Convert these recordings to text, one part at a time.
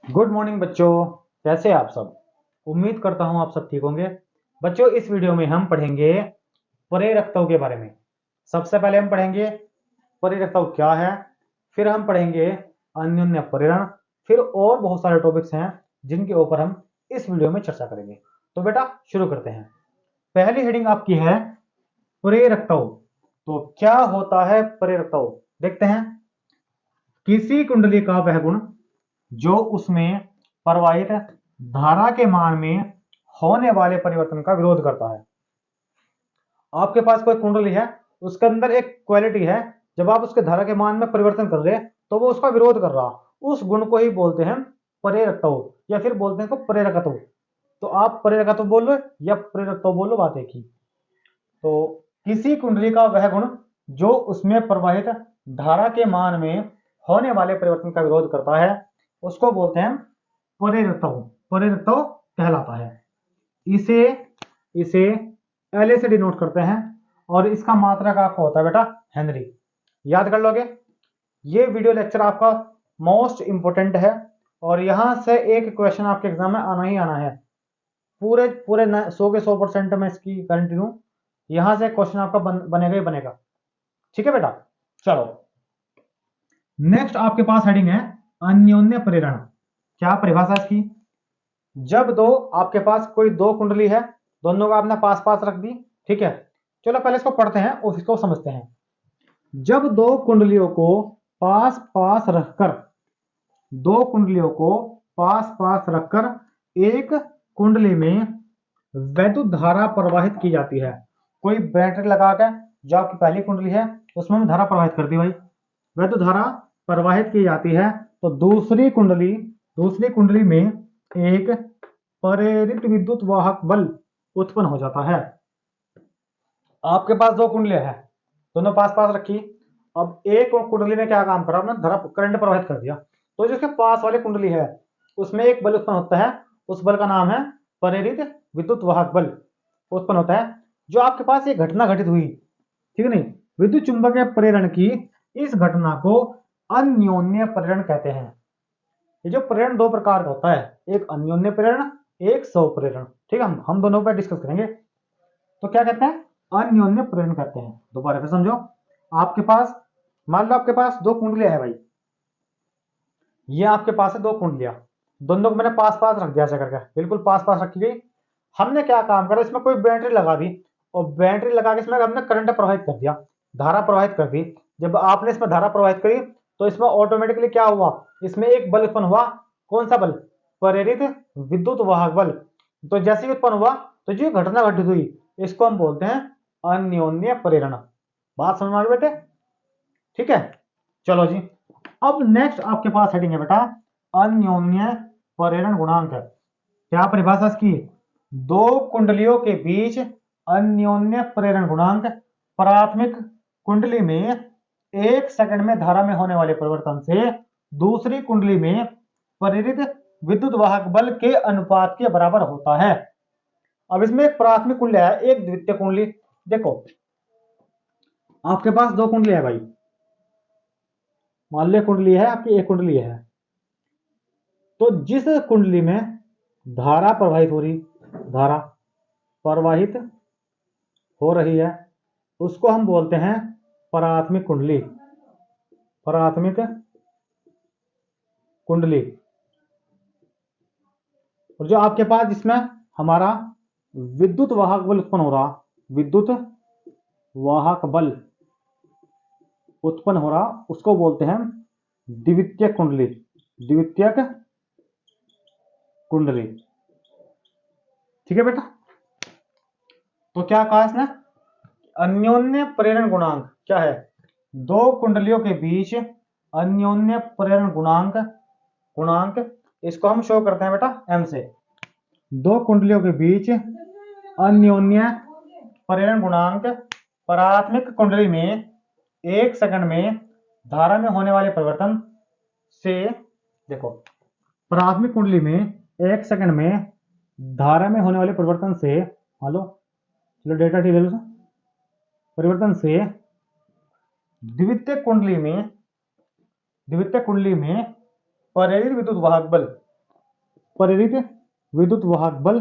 Good morning बच्चों। कैसे हैं आप सब? उम्मीद करता हूं आप सब ठीक होंगे। बच्चों, इस वीडियो में हम पढ़ेंगे प्रेरकत्व के बारे में। सबसे पहले हम पढ़ेंगे प्रेरकत्व क्या है, फिर हम पढ़ेंगे अन्योन्य प्रेरण, फिर और बहुत सारे टॉपिक्स हैं जिनके ऊपर हम इस वीडियो में चर्चा करेंगे। तो बेटा शुरू करते हैं। पहली हेडिंग आपकी है प्रेरकत्व। तो क्या होता है प्रेरकत्व, देखते हैं। किसी कुंडली का वह गुण जो उसमें प्रवाहित धारा के मान में होने वाले परिवर्तन का विरोध करता है। आपके पास कोई कुंडली है, उसके अंदर एक क्वालिटी है, जब आप उसके धारा के मान में परिवर्तन कर रहे तो वो उसका विरोध कर रहा, उस गुण को ही बोलते हैं प्रेरकत्व, या फिर बोलते हैं प्रेरकत्व। तो आप प्रेरकत्व बोलो या प्रेरकत्व बोलो, बात एक ही। तो किसी कुंडली का वह गुण जो उसमें प्रवाहित धारा के मान में होने वाले परिवर्तन का विरोध करता है, उसको बोलते हैं प्रेरकत्व। प्रेरकत्व कहलाता है। इसे इसे एल से डिनोट करते हैं और इसका मात्रक आपका होता है बेटा हेनरी। याद कर लोगे। ये वीडियो लेक्चर आपका मोस्ट इंपोर्टेंट है और यहां से एक क्वेश्चन आपके एग्जाम में आना ही आना है। पूरे पूरे 100 में इसकी गारंटी दूं, यहां से क्वेश्चन आपका बनेगा ही बनेगा। ठीक है बेटा, चलो नेक्स्ट आपके पास हेडिंग है अन्योन्य प्रेरण। क्या परिभाषा इसकी? जब दो आपके पास कोई दो कुंडली है, दोनों को आपने पास पास रख दी, ठीक है। चलो पहले इसको पढ़ते हैं और इसको समझते हैं। जब दो कुंडलियों को पास पास रखकर दो कुंडलियों को पास पास रखकर एक कुंडली में वैद्युत धारा प्रवाहित की जाती है। कोई बैटरी लगा के जो आपकी पहली कुंडली है उसमें धारा प्रवाहित कर दी भाई, वैद्युत धारा प्रवाहित की जाती है, तो दूसरी कुंडली में एक प्रेरित विद्युत वाहक बल उत्पन्न हो जाता है। आपके पास दो कुंडलियां हैं, दोनों पास पास रखी। अब एक कुंडली में क्या काम करा, आपने धारा करंट प्रवाहित कर दिया, तो जो इसके पास वाली कुंडली है उसमें एक बल उत्पन्न होता है, उस बल का नाम है प्रेरित विद्युत वाहक बल उत्पन्न होता है। जो आपके पास ये घटना घटित हुई, ठीक है नहीं, विद्युत चुंबकीय प्रेरण की, इस घटना को अन्योन्य प्रेरण कहते हैं। ये जो प्रेरण दो प्रकार का होता है, एक अन्योन्य प्रेरण, एक स्वप्रेरण। ठीक है, हम दोनों पर डिस्कस करेंगे। तो क्या कहते हैं? अन्योन्य प्रेरण कहते हैं। दोबारा फिर समझो। आपके पास मान लो आपके पास दो कुंडलियां है भाई, ये आपके पास है दो कुंडलियां, दोनों को मैंने पास पास रख दिया ऐसा करके, बिल्कुल पास पास रखी गई। हमने क्या काम करा, इसमें कोई बैटरी लगा दी और बैटरी लगा के इसमें हमने करंट प्रवाहित कर दिया, धारा प्रवाहित कर दी। जब आपने इसमें धारा प्रवाहित करी तो इसमें ऑटोमेटिकली क्या हुआ, इसमें एक बल उत्पन्न हुआ। कौन सा बल? प्रेरित विद्युत वाहक बल। तो जैसे ही उत्पन्न हुआ तो जो घटना घटित हुई इसको हम बोलते हैं अन्योन्य प्रेरण। बात समझ में आ गई बेटे? ठीक है, चलो जी। अब नेक्स्ट आपके पास हेडिंग है बेटा अन्योन्य प्रेरण गुणांक। क्या परिभाषा इसकी? दो कुंडलियों के बीच अन्योन्य प्रेरण गुणांक प्राथमिक कुंडली में एक सेकंड में धारा में होने वाले परिवर्तन से दूसरी कुंडली में प्रेरित विद्युत वाहक बल के अनुपात के बराबर होता है। अब इसमें एक प्राथमिक कुंडली है, एक द्वितीय कुंडली। देखो आपके पास दो कुंडली है भाई, मान लो कुंडली है आपकी, एक कुंडली है। तो जिस कुंडली में धारा प्रवाहित हो रही, धारा प्रवाहित हो रही है, उसको हम बोलते हैं प्राथमिक कुंडली। प्राथमिक कुंडली। और जो आपके पास जिसमें हमारा विद्युत वाहक बल उत्पन्न हो रहा, विद्युत वाहक बल उत्पन्न हो रहा, उसको बोलते हैं द्वितीयक कुंडली। द्वितीयक कुंडली। ठीक है बेटा। तो क्या कहा इसने? अन्योन्य प्रेरण गुणांक क्या है? दो कुंडलियों के बीच अन्योन्य प्रेरण गुणांक इसको हम शो करते हैं बेटा एम से। दो कुंडलियों के बीच अन्योन्य प्रेरण गुणांक प्राथमिक कुंडली में एक सेकंड में धारा में होने वाले परिवर्तन से, देखो प्राथमिक कुंडली में एक सेकंड में धारा में होने वाले परिवर्तन से, हेलो चलो डेटा ठीक है, परिवर्तन से द्वितीय कुंडली में प्रेरित विद्युत वाहक बल प्रेरित विद्युत वाहक बल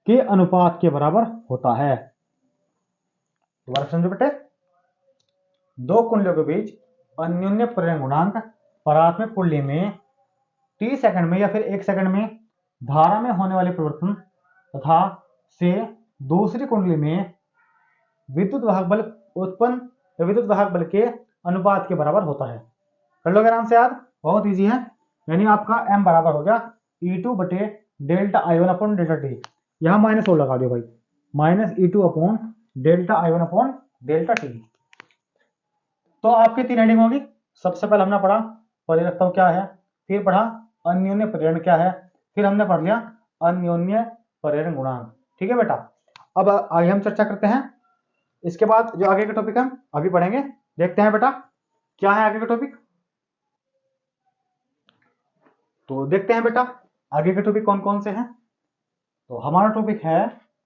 के अनुपात के बराबर होता है। दोबारा समझो बेटे, दो कुंडलियों के बीच अन्योन्य प्रेरण गुणांक प्राथमिक कुंडली में t सेकंड में या फिर 1 सेकंड में धारा में होने वाले परिवर्तन तथा से दूसरी कुंडली में विद्युत वाहक बल उत्पन्न विद्युत वाहक बल के अनुपात के बराबर होता है। कर लोगे आराम से याद, बहुत इजी है। यानी आपका m बराबर हो गया E2 बटे delta I1 upon delta T. यहां माइनस लगा दो भाई, minus E2 upon delta I1 upon delta T. तो आपकी 3 हेडिंग होगी। सबसे पहले हमने पढ़ा परिरक्तव क्या है, फिर पढ़ा अन्योन्य प्रेरण क्या है, फिर हमने पढ़ लिया अन्योन्य प्रेरण गुणांक। ठीक है बेटा, अब आगे हम चर्चा करते हैं। इसके बाद जो आगे के टॉपिक हम अभी पढ़ेंगे, देखते हैं बेटा क्या है आगे का टॉपिक। तो देखते हैं बेटा आगे के टॉपिक कौन कौन से हैं। तो हमारा टॉपिक है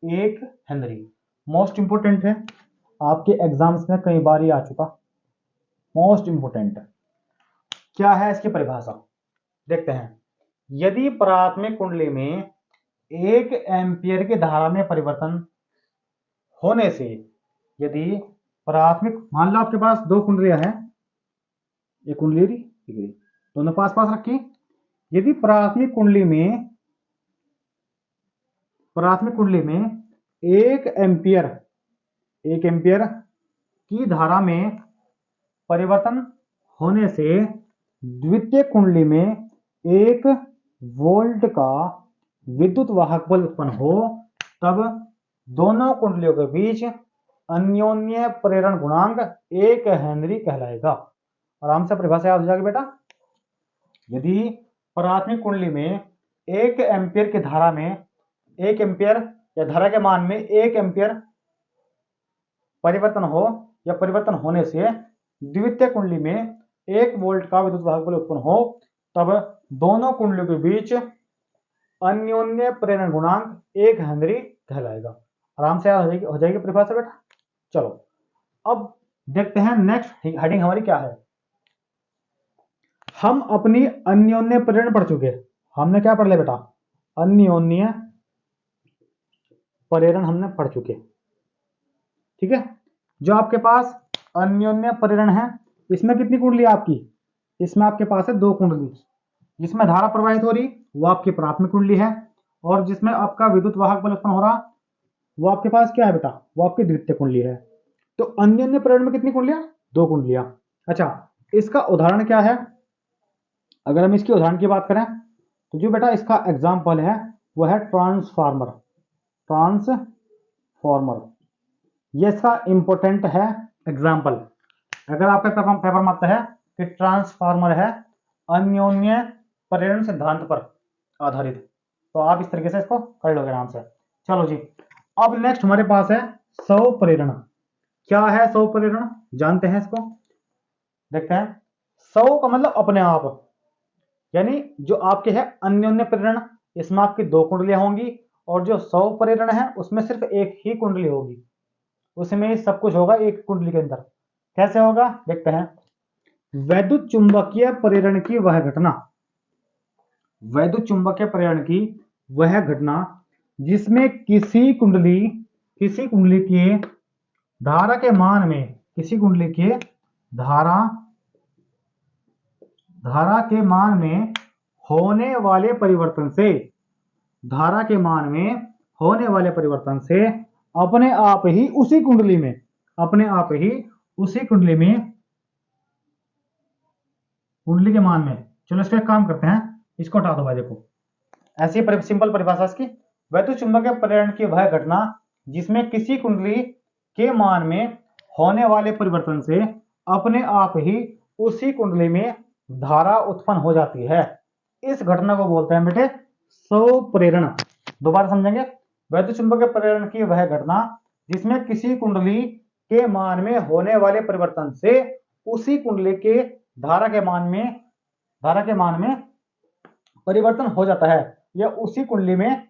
1 हेनरी। मोस्ट इंपोर्टेंट है, आपके एग्जाम्स में कई बार ही आ चुका। मोस्ट इंपोर्टेंट क्या है इसकी परिभाषा, देखते हैं। यदि प्राथमिक कुंडली में 1 एम्पियर की धारा में परिवर्तन होने से, यदि प्राथमिक, मान लो आपके पास 2 कुंडलियां हैं, एक कुंडली दोनों पास पास रखी। यदि प्राथमिक कुंडली में 1 एम्पियर की धारा में परिवर्तन होने से द्वितीय कुंडली में 1 वोल्ट का विद्युत वाहक बल उत्पन्न हो, तब दोनों कुंडलियों के बीच अन्योन्य प्रेरण गुणांक 1 हेनरी कहलाएगा। आराम से परिभाषा याद हो जाएगी बेटा। यदि प्राथमिक कुंडली में 1 एम्पियर की धारा में 1 एम्पियर या धारा के मान में 1 एम्पियर परिवर्तन हो या परिवर्तन होने से द्वितीय कुंडली में 1 वोल्ट का विद्युत वाहक बल उत्पन्न हो, तब दोनों कुंडलियों के बीच अन्योन्य प्रेरण गुणांक 1 हेनरी कहलाएगा। आराम से हो जाएगी परिभाषा बेटा। चलो अब देखते हैं नेक्स्ट हेडिंग हमारी क्या है। हम अपनी अन्योन्य प्रेरण पढ़ चुके। हमने क्या पढ़ लिया बेटा, अन्योन्य प्रेरण हमने पढ़ चुके। ठीक है, जो आपके पास अन्योन्य प्रेरण है, इसमें कितनी कुंडली आपकी, इसमें आपके पास है 2 कुंडली। जिसमें धारा प्रवाहित हो रही वो आपकी प्राथमिक कुंडली है, और जिसमें आपका विद्युत वाहक बल उत्पन्न हो रहा वो आपके पास क्या है बेटा, वो आपकी द्वितीय कुंडली है। तो अन्योन्य प्रेरण में कितनी कुंडलियां, 2 कुंडलियां। अच्छा, इसका उदाहरण क्या है, अगर हम इसके उदाहरण की बात करें तो जो बेटा इसका एग्जाम्पल है वो है ट्रांसफार्मर। ये इसका इंपॉर्टेंट है एग्जाम्पल। अगर आपका पेपर में आता है कि ट्रांसफार्मर है अन्योन्य प्रेरण सिद्धांत पर आधारित, तो आप इस तरीके से इसको कर लोगे आराम से। चलो जी, अब नेक्स्ट हमारे पास है स्वप्रेरण। क्या है स्वप्रेरण, जानते हैं इसको, देखते हैं। स्व का मतलब अपने आप, यानी जो आपके है अन्योन्य प्रेरण, इसमें आपकी 2 कुंडलियां होंगी, और जो स्वप्रेरण है उसमें सिर्फ एक ही कुंडली होगी, उसमें सब कुछ होगा एक कुंडली के अंदर। कैसे होगा देखते हैं। वैद्युत चुंबकीय प्रेरण की वह घटना, वैद्युत चुंबकीय प्रेरण की वह घटना जिसमें किसी कुंडली के धारा के मान में, किसी कुंडली के धारा के मान में होने वाले परिवर्तन से, धारा के मान में होने वाले परिवर्तन से अपने आप ही उसी कुंडली में, कुंडली के मान में, चलो इसका एक काम करते हैं, इसको हटा दो भाई। देखो ऐसी सिंपल परिभाषा इसकी, वैद्युत चुंबकीय प्रेरण की वह घटना जिसमें किसी कुंडली के मान में होने वाले परिवर्तन से अपने आप ही उसी कुंडली में धारा उत्पन्न हो जाती है, इस घटना को बोलते हैं बेटे स्वप्रेरण। दोबारा समझेंगे। वैद्युत चुंबकीय प्रेरण की वह घटना जिसमें किसी कुंडली के मान में होने वाले परिवर्तन से उसी कुंडली के धारा के मान में परिवर्तन हो जाता है, या उसी कुंडली में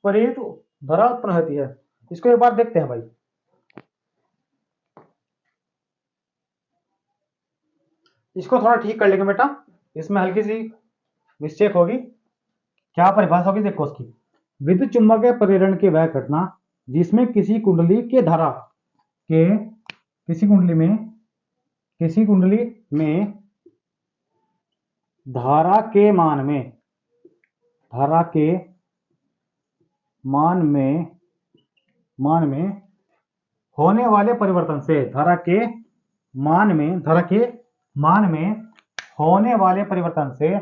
प्रेरित धारा उत्पन्न होती है। इसको एक बार देखते हैं भाई। इसको थोड़ा ठीक कर लेंगे बेटा, इसमें हल्की सी मिस्टेक होगी। क्या परिभाषा होगी देखो उसकी। विद्युत चुम्बकीय प्रेरण की वह घटना जिसमें किसी कुंडली के धारा के किसी कुंडली में धारा के मान में होने वाले परिवर्तन से धारा के मान में होने वाले परिवर्तन से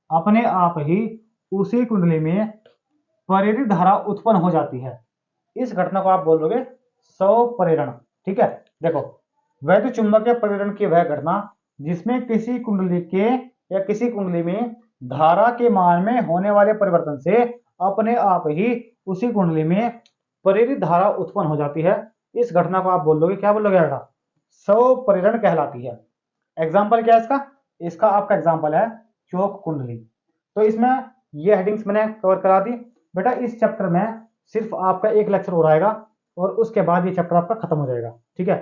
अपने आप ही उसी कुंडली में प्रेरित धारा उत्पन्न हो जाती है। इस घटना को आप बोल दोगे स्वप्रेरण। ठीक है, देखो वैद्युत चुम्बकीय प्रेरण की वह घटना जिसमें किसी कुंडली के या किसी कुंडली में धारा के मान में होने वाले परिवर्तन से अपने आप ही उसी कुंडली में प्रेरित धारा उत्पन्न हो जाती है। इस घटना को आप बोल दोगे, क्या बोलोगे बेटा, स्वप्रेरण कहलाती है। एग्जाम्पल क्या है इसका? इसका आपका एग्जाम्पल है चौक कुंडली। तो इसमें ये हेडिंग्स मैंने कवर करा दी बेटा। इस चैप्टर में सिर्फ आपका एक लेक्चर हो रहेगा और उसके बाद ये चैप्टर आपका खत्म हो जाएगा। ठीक है,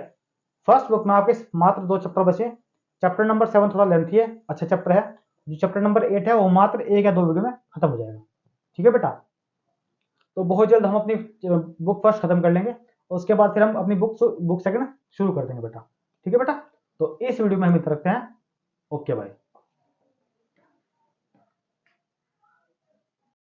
फर्स्ट बुक में आपके मात्र 2 चैप्टर बचे। चैप्टर नंबर 7 थोड़ा लेंथी है, अच्छा चैप्टर है। जो चैप्टर नंबर 8 है वो मात्र 1 या 2 वीडियो में खत्म हो जाएगा। ठीक है बेटा, तो बहुत जल्द हम अपनी बुक फर्स्ट खत्म कर लेंगे, उसके बाद फिर हम अपनी बुक सेकंड शुरू कर देंगे बेटा। ठीक है बेटा, तो इस वीडियो में हम इतना रखते हैं। Okay bye.